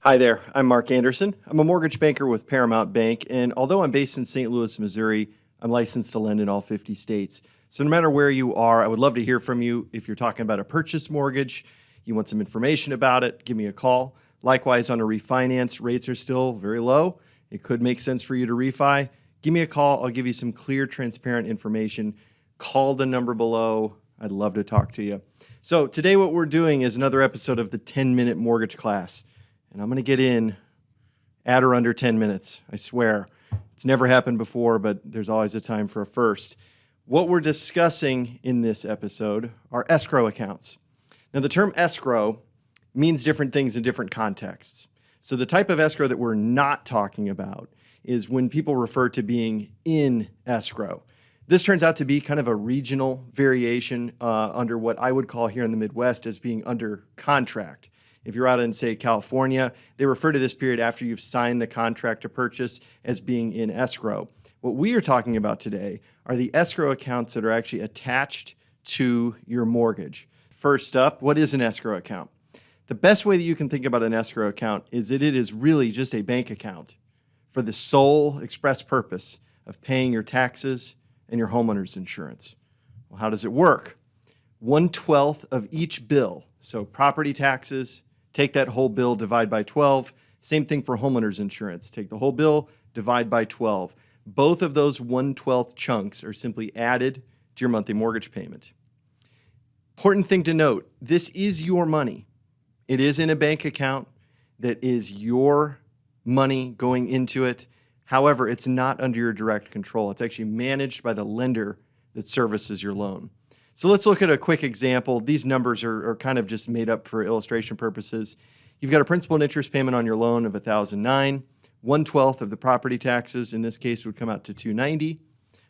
Hi there, I'm Mark Anderson. I'm a mortgage banker with Paramount Bank, and although I'm based in St. Louis, Missouri, I'm licensed to lend in all 50 states. So no matter where you are, I would love to hear from you. If you're talking about a purchase mortgage, you want some information about it, give me a call. Likewise, on a refinance, rates are still very low. It could make sense for you to refi. Give me a call. I'll give you some clear, transparent information. Call the number below. I'd love to talk to you. So today what we're doing is another episode of the 10-minute mortgage class. And I'm going to get in at or under 10 minutes, I swear. It's never happened before, but there's always a time for a first. What we're discussing in this episode are escrow accounts. Now, the term escrow means different things in different contexts. So the type of escrow that we're not talking about is when people refer to being in escrow. This turns out to be kind of a regional variation under what I would call here in the Midwest as being under contract. If you're out in, say, California, they refer to this period after you've signed the contract to purchase as being in escrow. What we are talking about today are the escrow accounts that are actually attached to your mortgage. First up, what is an escrow account? The best way that you can think about an escrow account is that it is really just a bank account for the sole express purpose of paying your taxes and your homeowner's insurance. Well, how does it work? 1/12 of each bill, so property taxes, take that whole bill, divide by 12. Same thing for homeowner's insurance. Take the whole bill, divide by 12. Both of those 1/12 chunks are simply added to your monthly mortgage payment. Important thing to note, this is your money. It is in a bank account that is your money going into it. However, it's not under your direct control. It's actually managed by the lender that services your loan. So let's look at a quick example. These numbers are kind of just made up for illustration purposes. You've got a principal and interest payment on your loan of $1,009. 1/12 of the property taxes, in this case, would come out to $290.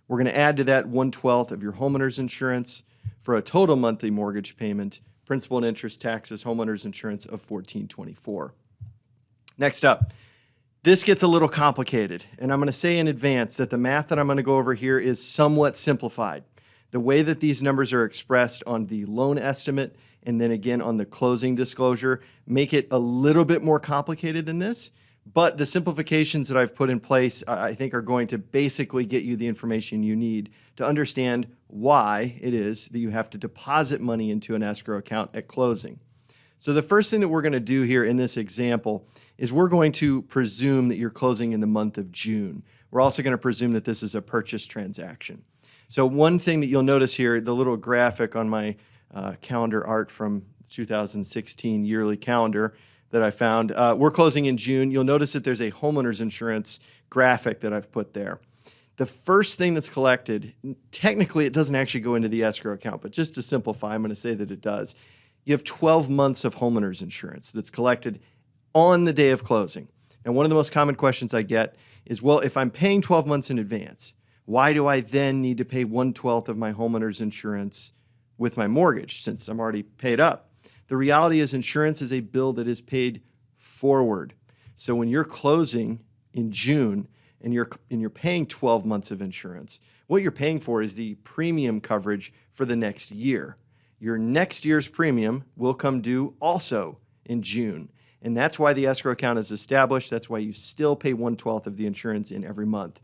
We're going to add to that 1/12 of your homeowner's insurance for a total monthly mortgage payment, principal and interest, taxes, homeowner's insurance of $1,424. Next up, this gets a little complicated, and I'm going to say in advance that the math that I'm going to go over here is somewhat simplified. The way that these numbers are expressed on the loan estimate and then again on the closing disclosure make it a little bit more complicated than this. But the simplifications that I've put in place, I think, are going to basically get you the information you need to understand why it is that you have to deposit money into an escrow account at closing. So the first thing that we're going to do here in this example is we're going to presume that you're closing in the month of June. We're also going to presume that this is a purchase transaction. So one thing that you'll notice here, the little graphic on my calendar art from 2016 yearly calendar that I found, we're closing in June. You'll notice that there's a homeowner's insurance graphic that I've put there. The first thing that's collected, technically it doesn't actually go into the escrow account, but just to simplify, I'm going to say that it does. You have 12 months of homeowner's insurance that's collected on the day of closing. And one of the most common questions I get is, well, if I'm paying 12 months in advance, why do I then need to pay 1/12 of my homeowner's insurance with my mortgage since I'm already paid up? The reality is insurance is a bill that is paid forward. So when you're closing in June and you're paying 12 months of insurance, what you're paying for is the premium coverage for the next year. Your next year's premium will come due also in June. And that's why the escrow account is established. That's why you still pay 1/12 of the insurance in every month.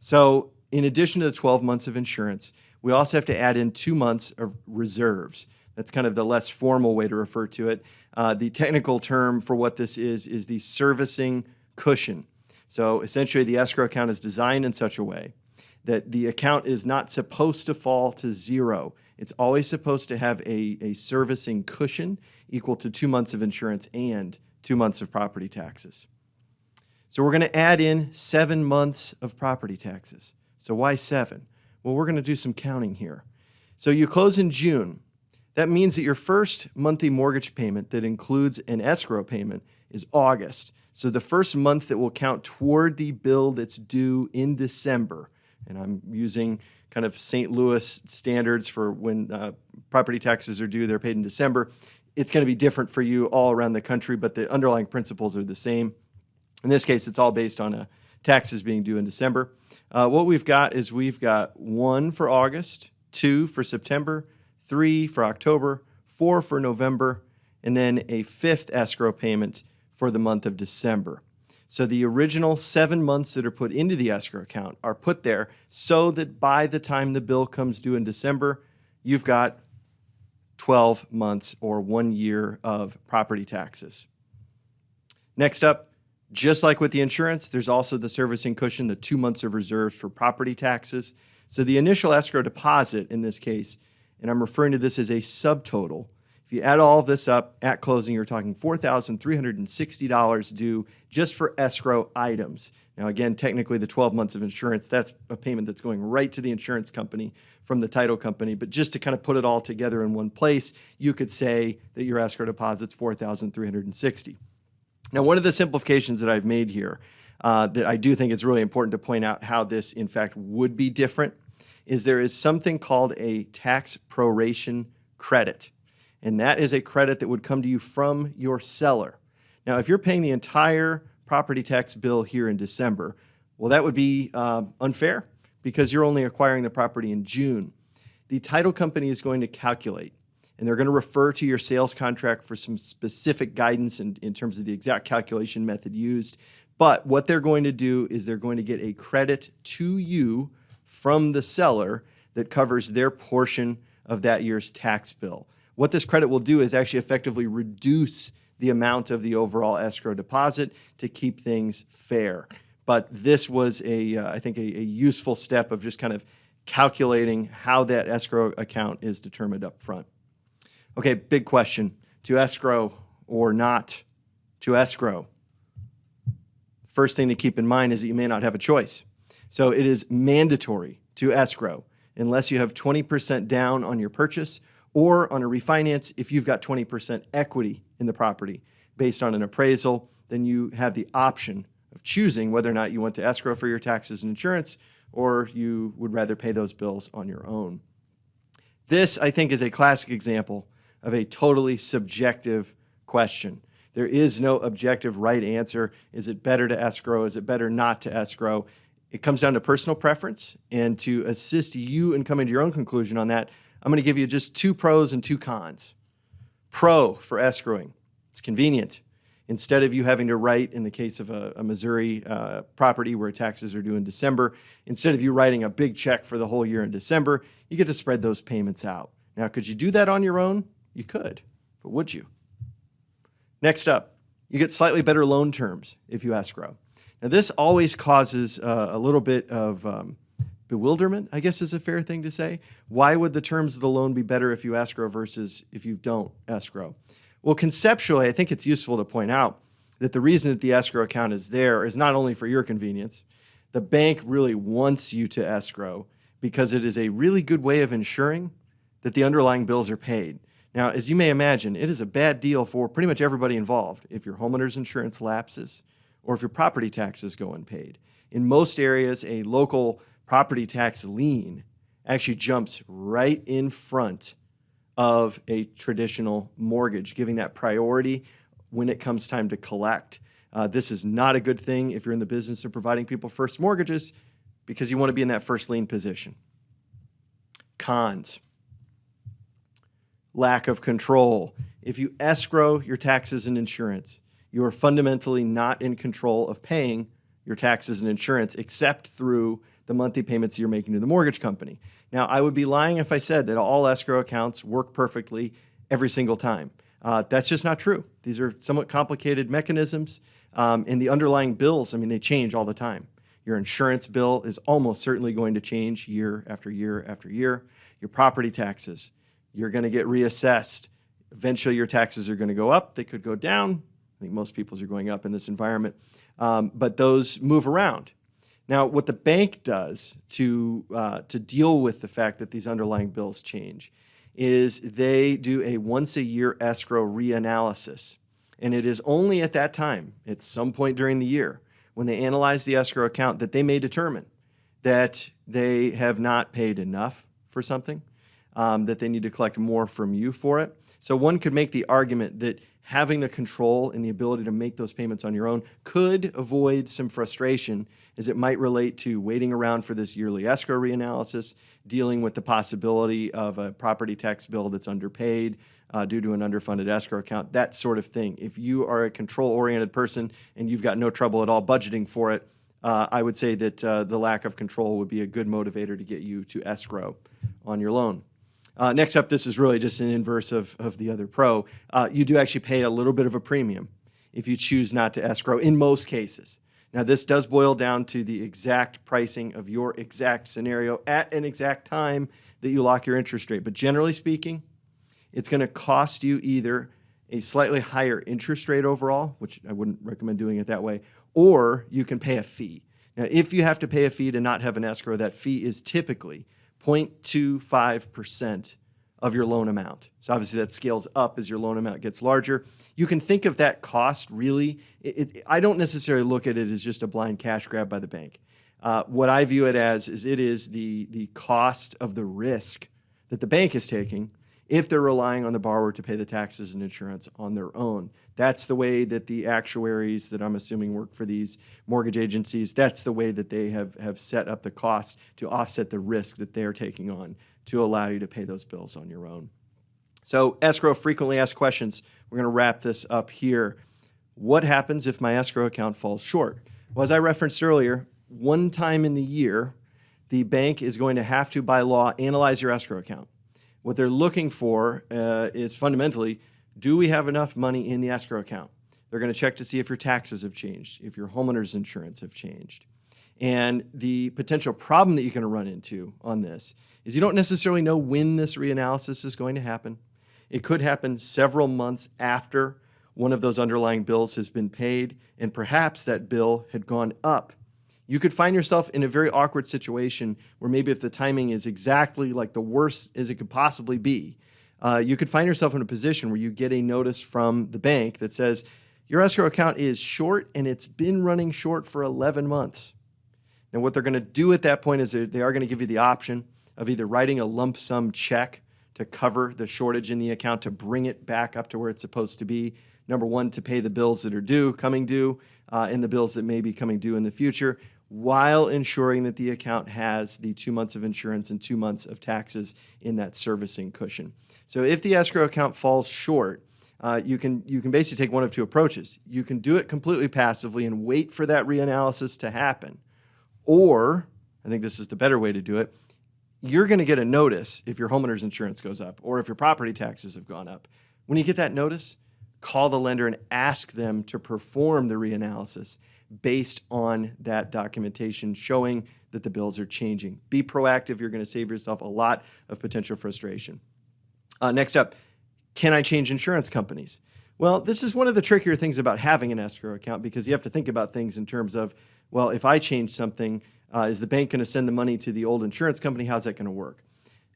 So in addition to the 12 months of insurance, we also have to add in 2 months of reserves. That's kind of the less formal way to refer to it. The technical term for what this is the servicing cushion. So essentially, the escrow account is designed in such a way that the account is not supposed to fall to zero. It's always supposed to have a servicing cushion equal to 2 months of insurance and 2 months of property taxes. So we're going to add in 7 months of property taxes. So why 7? Well, we're going to do some counting here. So you close in June. That means that your first monthly mortgage payment that includes an escrow payment is August. So the first month that will count toward the bill that's due in December, and I'm using kind of St. Louis standards for when property taxes are due, they're paid in December. It's going to be different for you all around the country, but the underlying principles are the same. In this case, it's all based on taxes being due in December. What we've got is we've got 1 for August, 2 for September, 3 for October, 4 for November, and then a 5th escrow payment for the month of December. So the original 7 months that are put into the escrow account are put there so that by the time the bill comes due in December, you've got 12 months or 1 year of property taxes. Next up, just like with the insurance, there's also the servicing cushion, the 2 months of reserves for property taxes. So the initial escrow deposit in this case, and I'm referring to this as a subtotal, if you add all of this up at closing, you're talking $4,360 due just for escrow items. Now, again, technically the 12 months of insurance, that's a payment that's going right to the insurance company from the title company. But just to kind of put it all together in one place, you could say that your escrow deposit's $4,360. Now, one of the simplifications that I've made here that I do think it's really important to point out how this, in fact, would be different is there is something called a tax proration credit. And that is a credit that would come to you from your seller. Now, if you're paying the entire property tax bill here in December, well, that would be unfair because you're only acquiring the property in June. The title company is going to calculate, and they're going to refer to your sales contract for some specific guidance in terms of the exact calculation method used. But what they're going to do is they're going to get a credit to you from the seller that covers their portion of that year's tax bill. What this credit will do is actually effectively reduce the amount of the overall escrow deposit to keep things fair. But this was, I think, a useful step of just kind of calculating how that escrow account is determined up front. Okay, big question. To escrow or not to escrow? First thing to keep in mind is that you may not have a choice. So it is mandatory to escrow unless you have 20% down on your purchase or on a refinance if you've got 20% equity in the property based on an appraisal. Then you have the option of choosing whether or not you want to escrow for your taxes and insurance or you would rather pay those bills on your own. This, I think, is a classic example of a totally subjective question. There is no objective right answer. Is it better to escrow? Is it better not to escrow? It comes down to personal preference, and to assist you in coming to your own conclusion on that, I'm going to give you just 2 pros and 2 cons. Pro for escrowing. It's convenient. Instead of you having to write, in the case of a Missouri property where taxes are due in December, instead of you writing a big check for the whole year in December, you get to spread those payments out. Now, could you do that on your own? You could, but would you? Next up, you get slightly better loan terms if you escrow. Now, this always causes a little bit of bewilderment, I guess is a fair thing to say. Why would the terms of the loan be better if you escrow versus if you don't escrow? Well, conceptually, I think it's useful to point out that the reason that the escrow account is there is not only for your convenience. The bank really wants you to escrow because it is a really good way of ensuring that the underlying bills are paid. Now, as you may imagine, it is a bad deal for pretty much everybody involved if your homeowner's insurance lapses or if your property taxes go unpaid. In most areas, a local property tax lien actually jumps right in front of a traditional mortgage, giving that priority when it comes time to collect. This is not a good thing if you're in the business of providing people first mortgages because you want to be in that first lien position. Cons. Lack of control. If you escrow your taxes and insurance, you are fundamentally not in control of paying your taxes and insurance except through the monthly payments you're making to the mortgage company. Now, I would be lying if I said that all escrow accounts work perfectly every single time. That's just not true. These are somewhat complicated mechanisms, and the underlying bills, I mean, they change all the time. Your insurance bill is almost certainly going to change year after year after year. Your property taxes, you're going to get reassessed. Eventually, your taxes are going to go up. They could go down. I think most people's are going up in this environment, but those move around. Now, what the bank does to deal with the fact that these underlying bills change is they do a once-a-year escrow reanalysis, and it is only at that time, at some point during the year, when they analyze the escrow account that they may determine that they have not paid enough for something, that they need to collect more from you for it. So one could make the argument that having the control and the ability to make those payments on your own could avoid some frustration as it might relate to waiting around for this yearly escrow reanalysis, dealing with the possibility of a property tax bill that's underpaid due to an underfunded escrow account, that sort of thing. If you are a control-oriented person and you've got no trouble at all budgeting for it, I would say that the lack of control would be a good motivator to get you to escrow on your loan. Next up, this is really just an inverse of the other pro. You do actually pay a little bit of a premium if you choose not to escrow in most cases. Now, this does boil down to the exact pricing of your exact scenario at an exact time that you lock your interest rate. But generally speaking, it's going to cost you either a slightly higher interest rate overall, which I wouldn't recommend doing it that way, or you can pay a fee. Now, if you have to pay a fee to not have an escrow, that fee is typically 0.25% of your loan amount. So obviously that scales up as your loan amount gets larger. You can think of that cost really, I don't necessarily look at it as just a blind cash grab by the bank. What I view it as is it is the cost of the risk that the bank is taking if they're relying on the borrower to pay the taxes and insurance on their own. That's the way that the actuaries that I'm assuming work for these mortgage agencies, that's the way that they have set up the cost to offset the risk that they're taking on to allow you to pay those bills on your own. So escrow, frequently asked questions. We're going to wrap this up here. What happens if my escrow account falls short? Well, as I referenced earlier, one time in the year, the bank is going to have to, by law, analyze your escrow account. What they're looking for is fundamentally, do we have enough money in the escrow account? They're going to check to see if your taxes have changed, if your homeowner's insurance have changed. And the potential problem that you're going to run into on this is you don't necessarily know when this reanalysis is going to happen. It could happen several months after one of those underlying bills has been paid, and perhaps that bill had gone up. You could find yourself in a very awkward situation where maybe if the timing is exactly like the worst as it could possibly be, you could find yourself in a position where you get a notice from the bank that says, your escrow account is short and it's been running short for 11 months. Now, what they're going to do at that point is they are going to give you the option of either writing a lump sum check to cover the shortage in the account to bring it back up to where it's supposed to be. Number one, to pay the bills that are coming due, and the bills that may be coming due in the future, while ensuring that the account has the 2 months of insurance and 2 months of taxes in that servicing cushion. So if the escrow account falls short, you can basically take one of two approaches. You can do it completely passively and wait for that reanalysis to happen. Or, I think this is the better way to do it, you're going to get a notice if your homeowner's insurance goes up or if your property taxes have gone up. When you get that notice, call the lender and ask them to perform the reanalysis based on that documentation showing that the bills are changing. Be proactive. You're going to save yourself a lot of potential frustration. Next up, can I change insurance companies? Well, this is one of the trickier things about having an escrow account because you have to think about things in terms of, well, if I change something, is the bank going to send the money to the old insurance company? How's that going to work?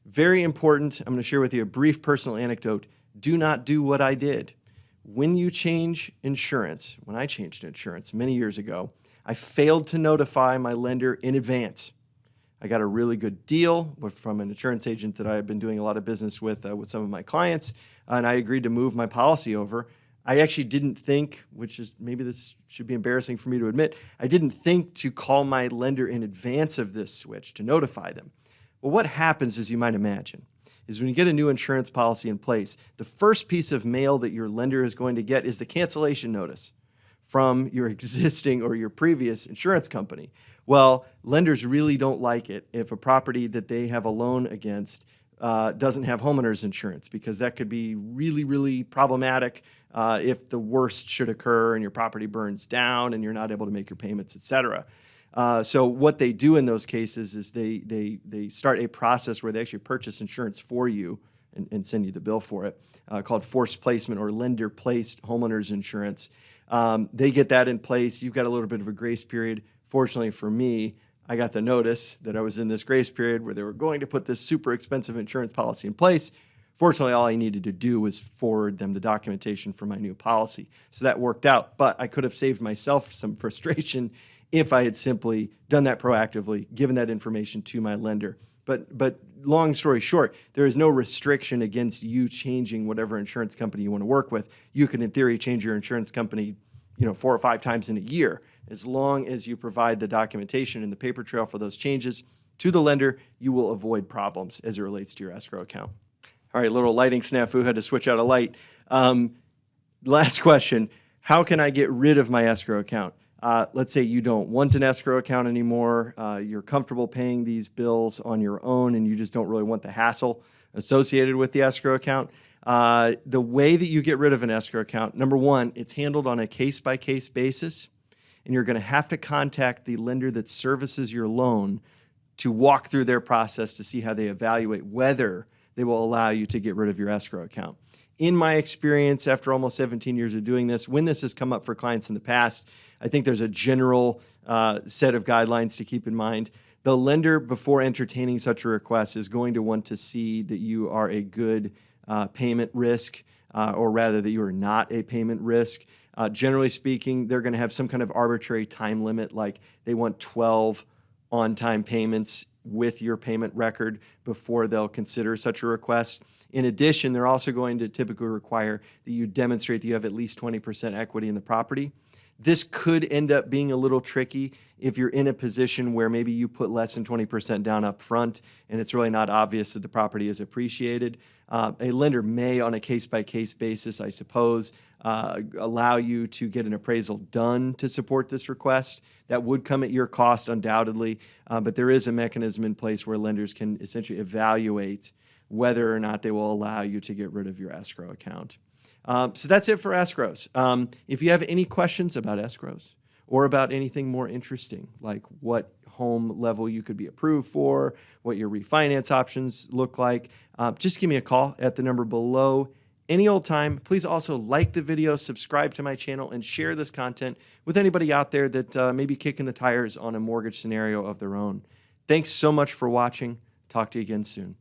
Very important. I'm going to share with you a brief personal anecdote. Do not do what I did. When you change insurance, when I changed insurance many years ago, I failed to notify my lender in advance. I got a really good deal from an insurance agent that I had been doing a lot of business with some of my clients, and I agreed to move my policy over. I actually didn't think, which is maybe this should be embarrassing for me to admit, I didn't think to call my lender in advance of this switch to notify them. Well, what happens, as you might imagine, is when you get a new insurance policy in place, the first piece of mail that your lender is going to get is the cancellation notice from your existing or your previous insurance company. Well, lenders really don't like it if a property that they have a loan against doesn't have homeowners insurance, because that could be really, really problematic if the worst should occur and your property burns down and you're not able to make your payments, et cetera. So what they do in those cases is they start a process where they actually purchase insurance for you and send you the bill for it, called forced placement or lender-placed homeowners insurance. They get that in place. You've got a little bit of a grace period. Fortunately for me, I got the notice that I was in this grace period where they were going to put this super expensive insurance policy in place. Fortunately, all I needed to do was forward them the documentation for my new policy. So that worked out, but I could have saved myself some frustration if I had simply done that proactively, given that information to my lender. But long story short, there is no restriction against you changing whatever insurance company you want to work with. You can, in theory, change your insurance company 4 or 5 times in a year. As long as you provide the documentation and the paper trail for those changes to the lender, you will avoid problems as it relates to your escrow account. All right, little lighting snafu, had to switch out a light. Last question, how can I get rid of my escrow account? Let's say you don't want an escrow account anymore, you're comfortable paying these bills on your own and you just don't really want the hassle associated with the escrow account. The way that you get rid of an escrow account, number one, it's handled on a case-by-case basis, and you're going to have to contact the lender that services your loan to walk through their process to see how they evaluate whether they will allow you to get rid of your escrow account. In my experience, after almost 17 years of doing this, when this has come up for clients in the past, I think there's a general set of guidelines to keep in mind. The lender, before entertaining such a request, is going to want to see that you are a good payment risk, or rather that you are not a payment risk. Generally speaking, they're going to have some kind of arbitrary time limit, like they want 12 on-time payments with your payment record before they'll consider such a request. In addition, they're also going to typically require that you demonstrate that you have at least 20% equity in the property. This could end up being a little tricky if you're in a position where maybe you put less than 20% down up front and it's really not obvious that the property is appreciated. A lender may, on a case-by-case basis, I suppose, allow you to get an appraisal done to support this request. That would come at your cost, undoubtedly, but there is a mechanism in place where lenders can essentially evaluate whether or not they will allow you to get rid of your escrow account. So that's it for escrows. If you have any questions about escrows or about anything more interesting, like what home level you could be approved for, what your refinance options look like, just give me a call at the number below any old time. Please also like the video, subscribe to my channel, and share this content with anybody out there that may be kicking the tires on a mortgage scenario of their own. Thanks so much for watching. Talk to you again soon.